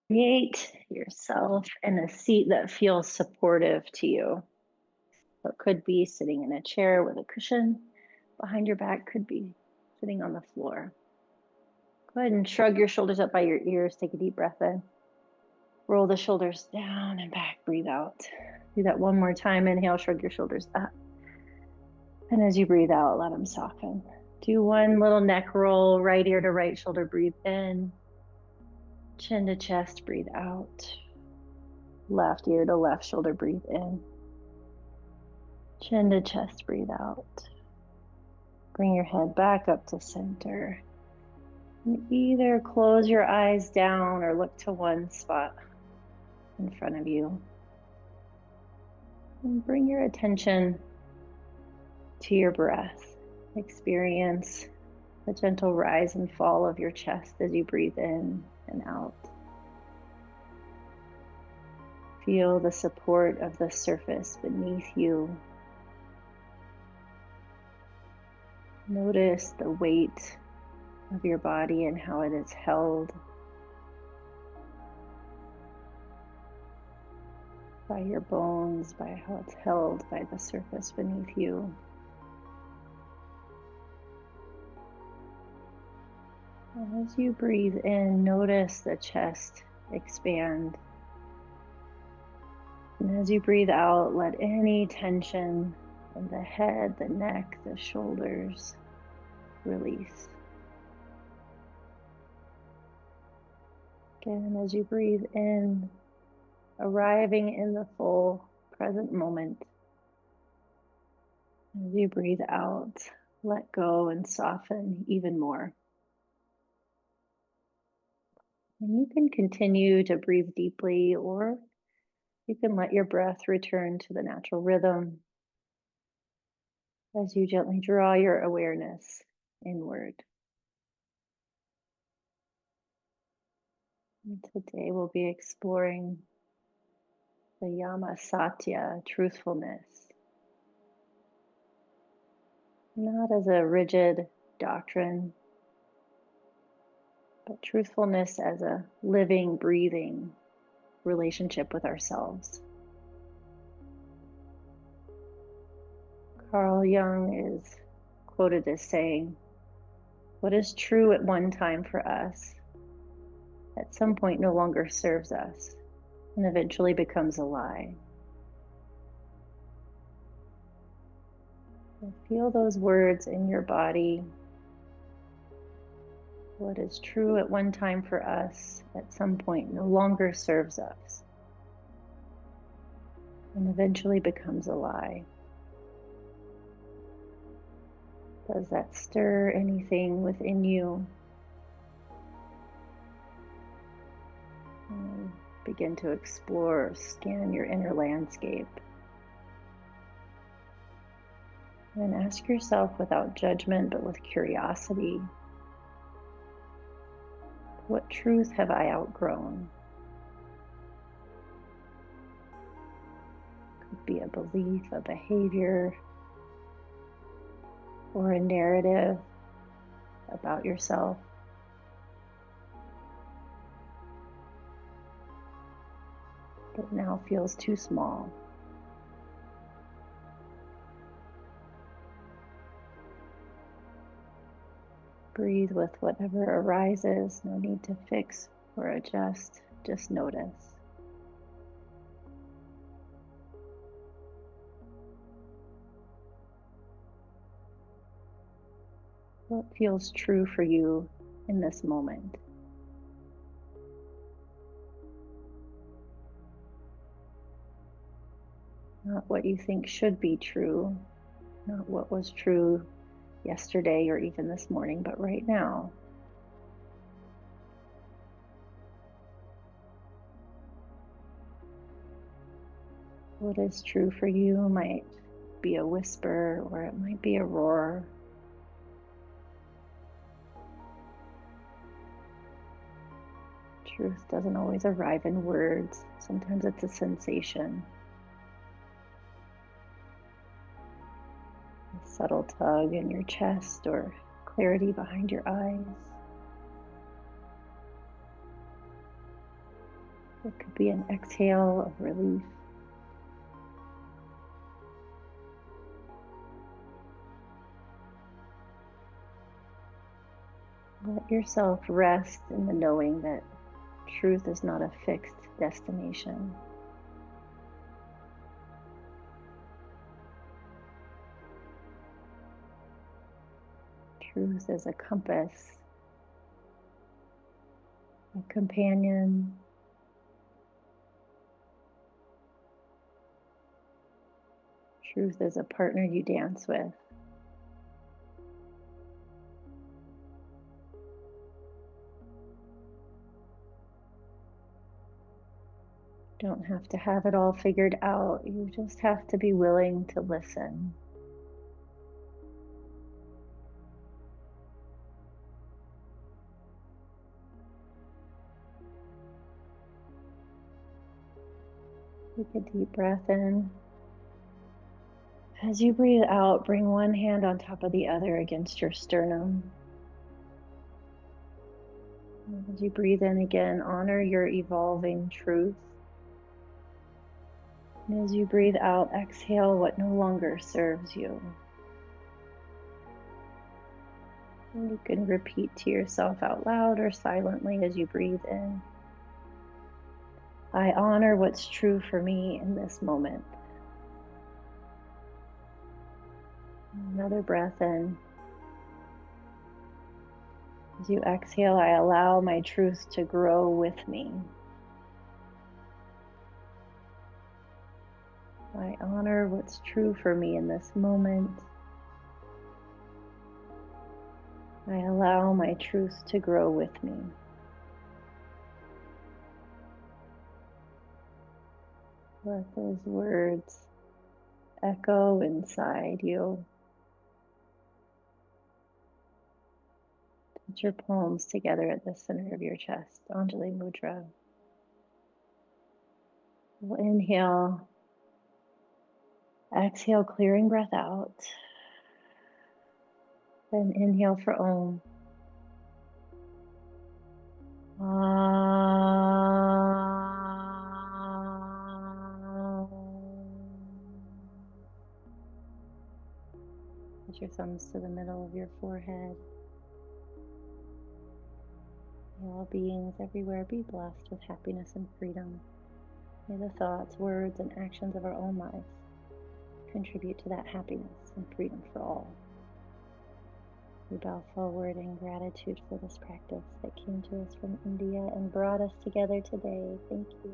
Create yourself in a seat that feels supportive to you. So it could be sitting in a chair with a cushion behind your back, could be sitting on the floor. Go ahead and shrug your shoulders up by your ears. Take a deep breath in. Roll the shoulders down and back. Breathe out. Do that one more time. Inhale, shrug your shoulders up. And as you breathe out, let them soften. Do one little neck roll, right ear to right shoulder. Breathe in. Chin to chest. Breathe out. Left ear to left shoulder. Breathe in. Chin to chest, breathe out. Bring your head back up to center. And either close your eyes down or look to one spot in front of you. And bring your attention to your breath. Experience the gentle rise and fall of your chest as you breathe in and out. Feel the support of the surface beneath you. Notice the weight of your body and how it is held by your bones, by how it's held by the surface beneath you. And as you breathe in, notice the chest expand. And as you breathe out, let any tension in the head, the neck, the shoulders release. Again, as you breathe in, arriving in the full present moment. As you breathe out, let go and soften even more. And you can continue to breathe deeply, or you can let your breath return to the natural rhythm as you gently draw your awareness inward. And today we'll be exploring the Yama Satya, truthfulness, not as a rigid doctrine, but truthfulness as a living, breathing relationship with ourselves. Carl Jung is quoted as saying, "What is true at one time for us, at some point no longer serves us and eventually becomes a lie." So feel those words in your body. What is true at one time for us, at some point no longer serves us and eventually becomes a lie. Does that stir anything within you? And begin to explore, scan your inner landscape. And ask yourself without judgment, but with curiosity, what truth have I outgrown? Could be a belief, a behavior, or a narrative about yourself. That now feels too small. Breathe with whatever arises, no need to fix or adjust, just notice. What feels true for you in this moment? Not what you think should be true, not what was true yesterday or even this morning, but right now. What is true for you might be a whisper or it might be a roar. Truth doesn't always arrive in words. Sometimes it's a sensation. A subtle tug in your chest or clarity behind your eyes. It could be an exhale of relief. Let yourself rest in the knowing that truth is not a fixed destination. Truth is a compass, a companion, truth is a partner you dance with. Don't have to have it all figured out. You just have to be willing to listen. Take a deep breath in. As you breathe out, bring one hand on top of the other against your sternum. As you breathe in again, honor your evolving truth. And as you breathe out, exhale what no longer serves you. And you can repeat to yourself out loud or silently as you breathe in. I honor what's true for me in this moment. Another breath in. As you exhale, I allow my truth to grow with me. I honor what's true for me in this moment. I allow my truth to grow with me. Let those words echo inside you. Put your palms together at the center of your chest, Anjali Mudra. We'll inhale, exhale, clearing breath out. Then inhale for Om. Put your thumbs to the middle of your forehead. May all beings everywhere be blessed with happiness and freedom. May the thoughts, words, and actions of our own lives contribute to that happiness and freedom for all. We bow forward in gratitude for this practice that came to us from India and brought us together today. Thank you.